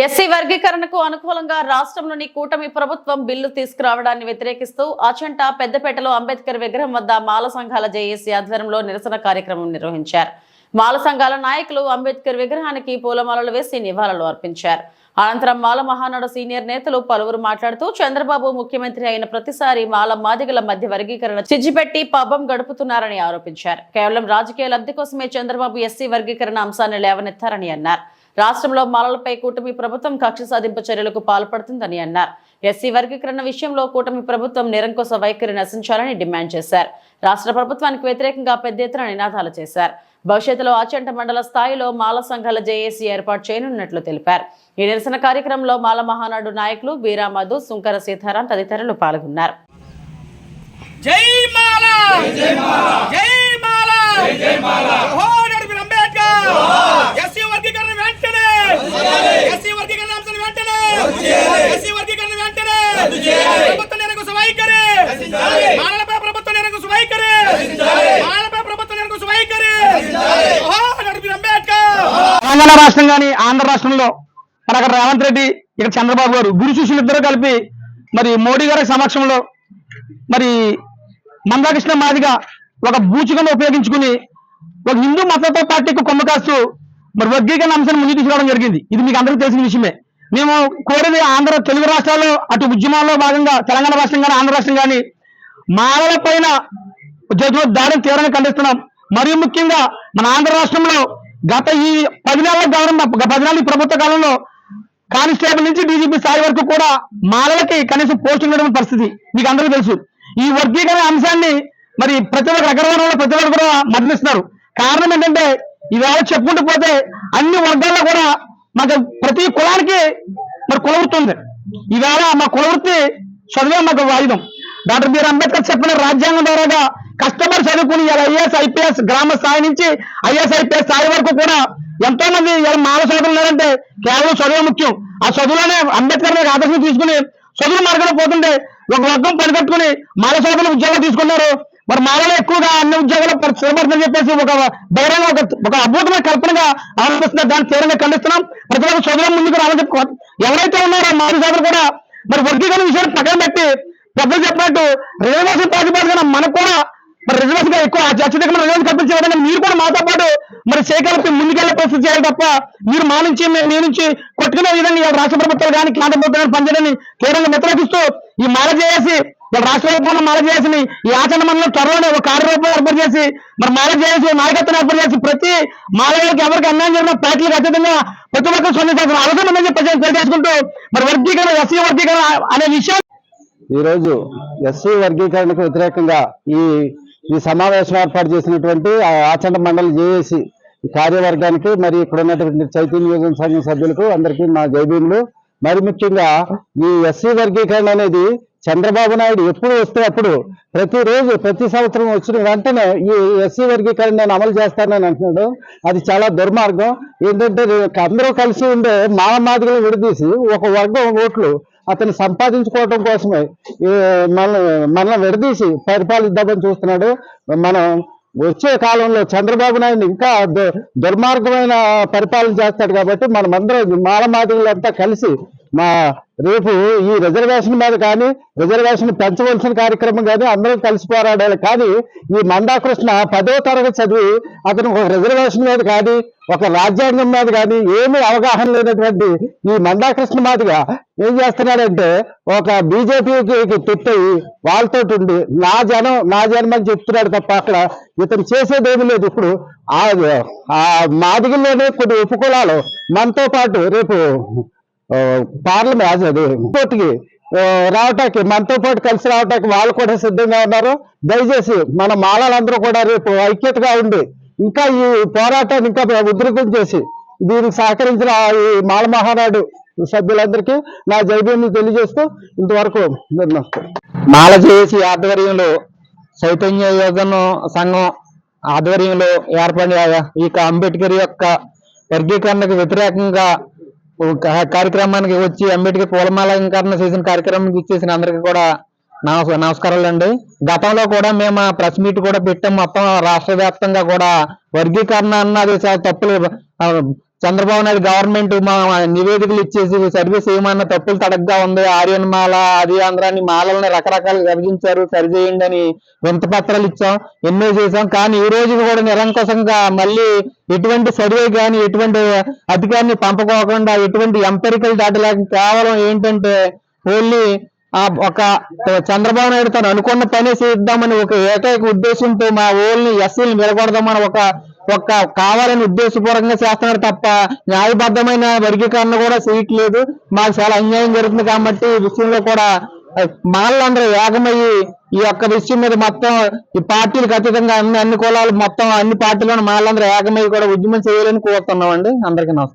SC వర్గీకరణకు అనుకూలంగా రాష్ట్రంలోని కూటమి ప్రభుత్వం బిల్లు తీసుకురావడాన్ని వ్యతిరేకిస్తూ ఆచంట పెద్దపేటలో అంబేద్కర్ విగ్రహం వద్ద మాల సంఘాల జేఏసీ ఆధ్వర్యంలో నిరసన కార్యక్రమం నిర్వహించారు. మాల సంఘాల నాయకులు అంబేద్కర్ విగ్రహానికి పూలమాలలు వేసి నివాళులు అర్పించారు. అనంతరం మాల మహానాడు సీనియర్ నేతలు పలువురు మాట్లాడుతూ చంద్రబాబు ముఖ్యమంత్రి అయిన ప్రతిసారి మాల మాదిగల మధ్య వర్గీకరణ చిజ్జిపెట్టి పబ్బం గడుపుతున్నారని ఆరోపించారు. కేవలం రాజకీయ లబ్ధి కోసమే చంద్రబాబు ఎస్సీ వర్గీకరణ అంశాన్ని లేవనెత్తారని అన్నారు. రాష్ట్రంలో మాలలపై కూటమి ప్రభుత్వం కక్ష సాధింపు చర్యలకు పాల్పడుతుందని అన్నారు. ఎస్సీ వర్గీకరణ విషయంలో కూటమి ప్రభుత్వం నిరంకుశ వైఖరి నశించాలని డిమాండ్ చేశారు. రాష్ట్ర ప్రభుత్వానికి వ్యతిరేకంగా పెద్ద ఎత్తున నినాదాలు చేశారు. భవిష్యత్తులో ఆచంట మండల స్థాయిలో మాల సంఘాల జేఏసీ ఏర్పాటు చేయనున్నట్లు తెలిపారు. ఈ నిరసన కార్యక్రమంలో మాల మహానాడు నాయకులు బీరా మధు, సుంకర సీతారాం తదితరులు పాల్గొన్నారు. జై మాల జై మాల జై మాల జై మాల జోహార్ అంబేద్కర్ ఎస్సీ వర్గీకరణ వెంటనే ఎస్సీ వర్గీకరణ అంశాన్ని వెంటనే ఎస్సీ వర్గీకరణ వెంటనే ప్రభుత్వ నిరంకుశ వైఖరి మాలలపై ప్రభుత్వ నిరంకుశ వైఖరి మాలలపై ప్రభుత్వ నిరంకుశ వైఖరి జోహార్ అంబేద్కర్. తెలంగాణ రాష్ట్రం కానీ ఆంధ్ర రాష్ట్రంలో మరి అక్కడ రేవంత్ రెడ్డి ఇక్కడ చంద్రబాబు గారు గురు శిష్యులు ఇద్దరు కలిపి మరి మోడీ గారి సమక్షంలో మరి మందాకృష్ణ మాదిగా ఒక బూచికను ఉపయోగించుకుని ఒక హిందూ మతత్వ పార్టీకి కొమ్మ కాస్తూ మరి వర్గీకరణ అంశాన్ని ముందుకు తీసుకురావడం జరిగింది. ఇది మీకు అందరికీ తెలిసిన విషయమే. మేము కోరేది ఆంధ్ర తెలుగు రాష్ట్రాల్లో అటు ఉద్యమాల్లో భాగంగా తెలంగాణ రాష్ట్రం కానీ ఆంధ్ర రాష్ట్రం కానీ మాలల పైన దాడిని తీవ్రంగా ఖండిస్తున్నాం. మరియు ముఖ్యంగా మన ఆంధ్ర రాష్ట్రంలో గత ఈ 10 నెలల ప్రభుత్వ కాలంలో కానిస్టేబుల్ నుంచి డీజీపీ స్థాయి వరకు కూడా మాలలకి కనీసం పోస్టింగ్ ఇవ్వడం పరిస్థితి మీకు అందరికీ తెలుసు. ఈ వర్గీకరణ అంశాన్ని మరి ప్రతి ఒక్క అగ్రవర్ణంలో ప్రతి ఒక్కరు కూడా మద్దతిస్తున్నారు. కారణం ఏంటంటే ఇవాళ చెప్పుకుంటూ పోతే అన్ని వర్గాల్లో కూడా మాకు ప్రతి కులానికి మరి కులవృత్తి ఉంది. ఈవేళ మా కులవృత్తి చదువే మాకు ఆయుధం. డాక్టర్ బిఆర్ అంబేద్కర్ చెప్పిన రాజ్యాంగం ద్వారా కష్టపడి చదువుకుని ఐఏఎస్ ఐపీఎస్ గ్రామ స్థాయి నుంచి ఐఏఎస్ ఐపీఎస్ స్థాయి వరకు కూడా ఎంతో మంది మాల సోదరులు ఉన్నారంటే కేవలం చదువు ముఖ్యం. ఆ చదువులోనే అంబేద్కర్ ఆదర్శం తీసుకుని చదువు మార్గంలో పోతుంటే ఒక వర్గం పనికట్టుకుని మాల సోదరులు ఉద్యోగాలు తీసుకున్నారు. మరి మాలలో ఎక్కువగా అన్ని ఉద్యోగాలు స్థిరపడుతుందని చెప్పేసి ఒక బహిరంగ ఒక అద్భుతమైన కల్పనగా ఆలోచిస్తున్నారు. దాన్ని తీవ్రంగా ఖండిస్తున్నాం. ప్రతి ఒక్క చదువు ముందుకు రావాలని చెప్పుకోవాలి. ఎవరైతే ఉన్నారో మాల సోదరులు కూడా మరి వర్గీకరణ విషయాన్ని పక్కన పెట్టి పెద్దలు చెప్పినట్టు రిజర్వేషన్ ప్రాతిపదికన మనకు కూడా మరి రిజర్వేషన్ గా ఎక్కువ అత్యధికమైన రిజర్వేషన్ కల్పించే విధంగా మీరు కూడా మాతో పాటు మరి సేకల్పి ముందుకెళ్లే పరిస్థితి చేయాలి తప్ప మీరు మా నుంచి మీ నుంచి కొట్టుకునే విధంగా రాష్ట్ర ప్రభుత్వాలు కానీ కేంద్ర ప్రభుత్వాలు పనిచేయడాన్ని తీవ్రంగా వ్యతిరేకిస్తూ ఈ మాల చేసి రాష్ట్ర ప్రభుత్వం మాల చేసి ఈ ఆచరణ మండలం త్వరలోనే ఒక కార్యరూపం ఏర్పాటు చేసి మరి మాల చేసి నాయకత్వం ఏర్పాటు చేసి ప్రతి మాలలకు ఎవరికి అన్యాయం జరిగిన పార్టీలకు అత్యధికంగా ప్రతి ఒక్కరు స్పందించాల్సిన అవసరం ఉందని ప్రజలు తెలియజేసుకుంటూ మరి వర్గీకరణ ఎస్సీ వర్గీకరణ అనే విషయం ఈరోజు ఎస్సీ వర్గీకరణకు వ్యతిరేకంగా ఈ సమావేశం ఏర్పాటు చేసినటువంటి ఆచంట మండలి జేఏసీ కార్యవర్గానికి మరి ఇక్కడ ఉన్నటువంటి చైతన్య యోజన సంఘం సభ్యులకు అందరికీ మా జైబీములు. మరి ముఖ్యంగా ఈ ఎస్సీ వర్గీకరణ అనేది చంద్రబాబు నాయుడు ఎప్పుడు వస్తే అప్పుడు ప్రతిరోజు ప్రతి సంవత్సరం వచ్చిన వెంటనే ఈ ఎస్సీ వర్గీకరణ నేను అమలు చేస్తానని అంటున్నాడు. అది చాలా దుర్మార్గం. ఏంటంటే అందరూ కలిసి ఉండే మాల మాదిగలు విడదీసి ఒక వర్గం ఓట్లు అతను సంపాదించుకోవడం కోసమే మనల్ని విడదీసి పరిపాలిద్దామని చూస్తున్నాడు. మనం వచ్చే కాలంలో చంద్రబాబు నాయుడు ఇంకా దుర్మార్గమైన పరిపాలన చేస్తాడు. కాబట్టి మనమందరం మాల మాదిగలంతా కలిసి రేపు ఈ రిజర్వేషన్ మీద కానీ రిజర్వేషన్ పెంచవలసిన కార్యక్రమం కానీ అందరూ కలిసి పోరాడాలి. కానీ ఈ మందాకృష్ణ 10వ తరగతి చదివి అతను ఒక రిజర్వేషన్ మీద కానీ ఒక రాజ్యాంగం మీద కానీ ఏమీ అవగాహన లేనటువంటి ఈ మందాకృష్ణ మాదిగా ఏం చేస్తున్నాడంటే ఒక బీజేపీకి తిట్టయి వాళ్ళతో ఉండి నా జనం అని చెప్తున్నాడు తప్ప అక్కడ ఇతను చేసేదేమీ లేదు. ఇప్పుడు ఆ మాదిగల్లోనే కొన్ని ఉపకులాలు మనతో పాటు రేపు పార్లమెంట్ కోర్టుకి రావటానికి మనతో పాటు కలిసి రావటానికి వాళ్ళు కూడా సిద్ధంగా ఉన్నారు. దయచేసి మన మాలలందరూ కూడా రేపు ఐక్యతగా ఉండి ఇంకా ఈ పోరాటాన్ని ఇంకా ఉధృతం చేసి దీనికి సహకరించిన ఈ మాల మహానాడు సభ్యులందరికీ నా జైబీని తెలియజేస్తూ ఇంతవరకు మాల చేసి ఆధ్వర్యంలో చైతన్య యోజన సంఘం ఆధ్వర్యంలో ఏర్పడిన ఈ అంబేద్కర్ యొక్క వర్గీకరణకు వ్యతిరేకంగా కార్యక్రమానికి వచ్చి అంబేద్కర్ పూలమాలంకరణ చేసిన కార్యక్రమానికి ఇచ్చేసిన అందరికీ కూడా నమస్కారాలు అండి. గతంలో కూడా మేము ప్రెస్ మీట్ కూడా పెట్టాం. మొత్తం రాష్ట్ర వ్యాప్తంగా కూడా వర్గీకరణ అన్నది చాలా తప్పులు చంద్రబాబు నాయుడు గవర్నమెంట్ మా నివేదికలు ఇచ్చేసి సర్వీస్ ఏమన్నా తప్పులు తడగ్గా ఉంది, ఆర్యన్ మాల అది ఆంధ్రాన్ని మాలల్ని రకరకాలుగా విభజించారు, సరిచేయండి అని వింత పత్రాలు ఇచ్చాం, ఎన్నో చేసాం. కానీ ఈ రోజు కూడా నిరంకుశంగా మళ్ళీ ఎటువంటి సర్వే కానీ ఎటువంటి అధికారిని పంపకోకుండా ఎటువంటి ఎంపెరికల్ డేటా లేక కేవలం ఏంటంటే ఓన్లీ ఒక చంద్రబాబు నాయుడు తను అనుకున్న పని చేద్దామని ఒక ఏకైక ఉద్దేశంతో మా ఓల్ని ఎస్సీని నిలబడదామని ఒక కావాలని ఉద్దేశపూర్వకంగా చేస్తున్నారు తప్ప న్యాయబద్ధమైన వర్గీకరణ కూడా చేయట్లేదు. మాకు చాలా అన్యాయం జరుగుతుంది కాబట్టి ఈ విషయంలో కూడా మాలందరూ ఏకమయ్యి ఈ యొక్క విషయం మీద మొత్తం ఈ పార్టీలకు అతీతంగా అన్ని కులాలు మొత్తం అన్ని పార్టీలను మాలందరూ ఏకమయ్యి కూడా ఉద్యమం చేయాలని కోరుతున్నామండి. అందరికీ నమస్కారం.